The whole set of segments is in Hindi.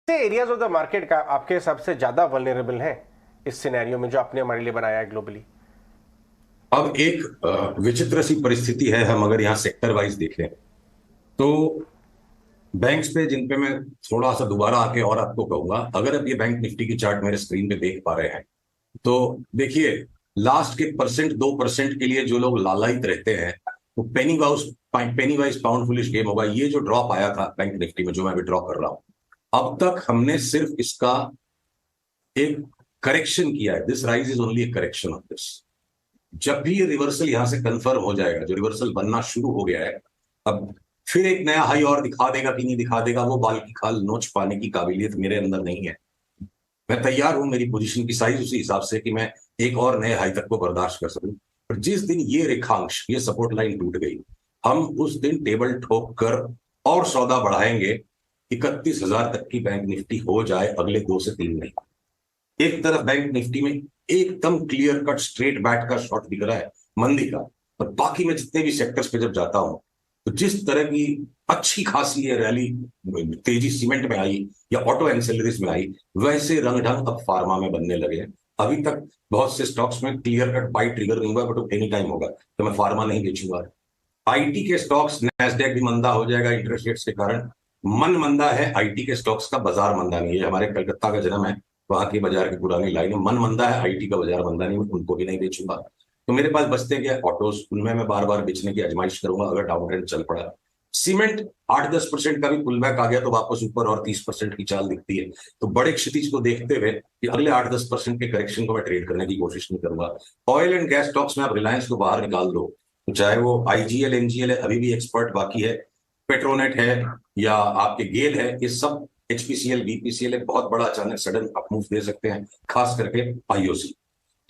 से एरियाज ऑफ द मार्केट का आपके हिसाब से ज्यादा वल्नरेबल है इस सिनेरियो में जो आपने हमारे लिए बनाया है ग्लोबली? अब एक विचित्र सी परिस्थिति है। हम अगर यहाँ सेक्टर वाइज देखें तो बैंक्स पे जिन पे मैं थोड़ा सा दोबारा आके और आपको कहूंगा, अगर आप ये बैंक निफ्टी की चार्ट मेरे स्क्रीन पे देख पा रहे हैं तो देखिए, लास्ट के परसेंट 2% के लिए जो लोग लालायित रहते हैं वो पेनी वाइज पाउंड फुलिश गेम होगा। ये जो ड्रॉप आया था बैंक निफ्टी में, जो मैं विड्रॉ कर रहा हूं, अब तक हमने सिर्फ इसका एक करेक्शन किया है। This rise is only A correction of this. जब भी ये रिवर्सल यहां से कंफर्म हो जाएगा, जो रिवर्सल बनना शुरू हो गया है, अब फिर एक नया हाई और दिखा देगा कि नहीं दिखा देगा, वो बाल की खाल नोच पाने की काबिलियत मेरे अंदर नहीं है। मैं तैयार हूं, मेरी पोजीशन की साइज उसी हिसाब से कि मैं एक और नए हाई तक को बर्दाश्त कर सकूं। पर जिस दिन ये रेखांश, ये सपोर्ट लाइन टूट गई, हम उस दिन टेबल ठोक कर और सौदा बढ़ाएंगे। 31,000 तक की बैंक निफ्टी हो जाए अगले 2 से 3 महीने। एक तरफ बैंक निफ्टी में एकदम क्लियर कट स्ट्रेट बैट का शॉट दिख रहा है मंदी का, और बाकी मैं जितने भी सेक्टर्स पे जब जाता हूं तो जिस तरह की अच्छी खासी ये रैली, तेजी सीमेंट में आई या ऑटो एंसेलरीज में आई, वैसे रंग ढंग अब फार्मा में बनने लगे हैं। अभी तक बहुत से स्टॉक्स में क्लियर कट बाई ट्रिगर नहीं हुआ, बट एनी टाइम होगा, तो मैं फार्मा नहीं बेचूंगा। आईटी के स्टॉक्स, नैस्डैक भी मंदा हो जाएगा इंटरेस्ट रेट्स के कारण। मन मंदा है आईटी के स्टॉक्स का, बाजार मंदा नहीं है। हमारे कलकत्ता का जन्म है, वहां की बाजार की पुरानी लाइन है। मन मंदा है, आईटी का बाजार मंदा नहीं है, उनको भी नहीं बेचूंगा। तो मेरे पास बचते क्या ऑटोज, उनमें मैं बार बार बेचने की आजमाइश करूंगा अगर डाउन ट्रेंड चल पड़ा। सीमेंट 8-10% का भी पुल बैक आ गया तो वापस ऊपर और 30% की चाल दिखती है। तो बड़े क्षितिज को देखते हुए कि अगले 8-10% के करेक्शन को मैं ट्रेड करने की कोशिश नहीं करूंगा। ऑयल एंड गैस स्टॉक्स में आप रिलायंस को बाहर निकाल दो, चाहे वो आईजीएल एनजीएल है, अभी भी एक्सपर्ट बाकी है, पेट्रोनेट है, या आपके गेल है, ये सब एचपीसीएल बीपीसीएल एक बहुत बड़ा अचानक सडन अपमूव दे सकते हैं, खास करके आईओसी।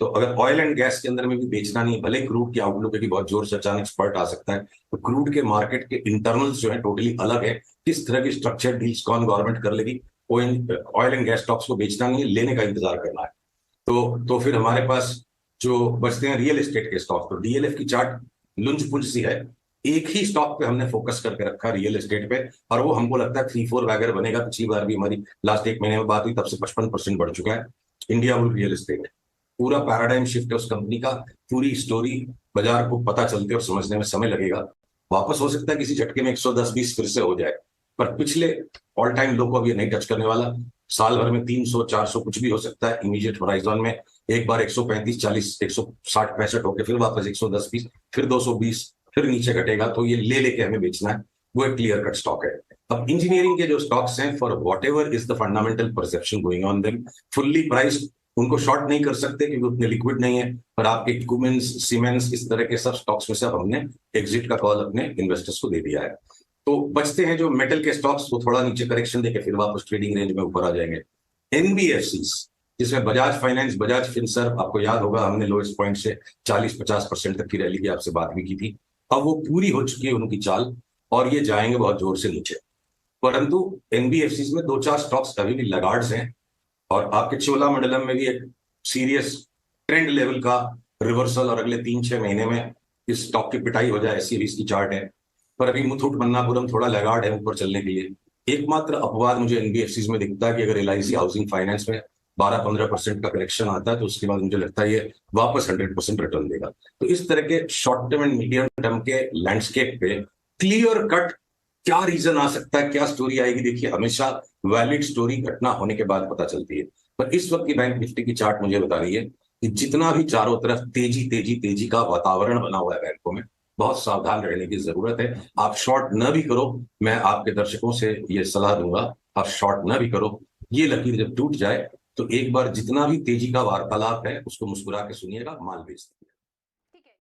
तो अगर ऑयल एंड गैस के अंदर में भी बेचना नहीं है, भले क्रूड की आउटलुक है कि बहुत जोर से अचानक स्पर्ट आ सकता है, तो क्रूड के मार्केट के इंटरनल्स जो है टोटली अलग है। किस तरह की स्ट्रक्चर डील्स कौन गवर्नमेंट कर लेगी, ऑयल एंड गैस स्टॉक्स को बेचना नहीं है, लेने का इंतजार करना है। तो फिर हमारे पास जो बचते हैं रियल एस्टेट के स्टॉक, तो डीएलएफ की चार्ट लुंज पुंज सी है। एक ही स्टॉक पे हमने फोकस करके रखा रियल एस्टेट पे, और वो हमको लगता है 3-4 वगैरह बनेगा। पिछली बार भी हमारी लास्ट 1 महीने में बात हुई, तब से 55% बढ़ चुका है इंडिया बुल रियल एस्टेट। पूरा पैराडाइम शिफ्ट है उस कंपनी का। पूरी स्टोरी बाजार को पता चलते और समझने में समय लगेगा। वापस हो सकता है किसी झटके में 110-120 फिर से हो जाए, पर पिछले ऑल टाइम लो को अब ये नहीं टच करने वाला। साल भर में 300-400 कुछ भी हो सकता है इमीडिएट होराइजन में। एक बार 135-40, 160-65 होके फिर वापस 110-20, फिर 220, फिर नीचे घटेगा, तो ये ले लेके हमें बेचना है। वो एक क्लियर कट स्टॉक है। अब इंजीनियरिंग के जो स्टॉक्स हैं, for what ever is the fundamental perception going on them, fully priced, उनको शॉर्ट नहीं कर सकते क्योंकि उतने लिक्विड नहीं है। पर आपके क्यूमेंस, सीमेंस, इस तरह के सब स्टॉक्स में से अब हमने एग्जिट का कॉल अपने इन्वेस्टर्स को दे दिया है। तो बचते हैं जो मेटल के स्टॉक्स, वो थोड़ा नीचे करेक्शन देके फिर वापस ट्रेडिंग रेंज में ऊपर आ जाएंगे। एनबीएफसीज, जिसमें बजाज फाइनेंस, बजाज फिनसर्व, आपको याद होगा हमने लोएस्ट पॉइंट से 40-50% तक की रैली की आपसे बात भी की थी। अब वो पूरी हो चुकी है उनकी चाल, और ये जाएंगे बहुत जोर से नीचे। परंतु एनबीएफसीज में 2-4 स्टॉक्स अभी भी लगार्ड्स हैं, और आपके चोलामंडलम में भी एक सीरियस ट्रेंड लेवल का रिवर्सल, और अगले 3-6 महीने में इस स्टॉक की पिटाई हो जाए, ऐसी भी इसकी चार्ट है। पर अभी मुथूट मन्नापुरम थोड़ा लैगार्ड है ऊपर चलने के लिए। एकमात्र अपवाद मुझे एनबीएफसीज में दिखता है कि अगर एलआईसी हाउसिंग फाइनेंस में 12-15% का करेक्शन आता है, तो उसके बाद मुझे लगता है ये वापस 100% रिटर्न देगा। तो इस तरह के short term and medium term के लैंडस्केप पे क्लियर कट क्या रीजन आ सकता है, क्या स्टोरी आएगी, देखिए हमेशा वैलिड स्टोरी घटना होने के बाद पता चलती है। पर इस वक्त की बैंक निफ्टी की चार्ट मुझे बता रही है कि जितना भी चारों तरफ तेजी तेजी तेजी का वातावरण बना हुआ है बैंकों में, बहुत सावधान रहने की जरूरत है। आप शॉर्ट न भी करो, मैं आपके दर्शकों से ये सलाह दूंगा, आप शॉर्ट न भी करो। ये लकीर जब टूट जाए तो एक बार जितना भी तेजी का वार्तालाप है उसको मुस्कुरा के सुनिएगा, माल बेच दीजिए।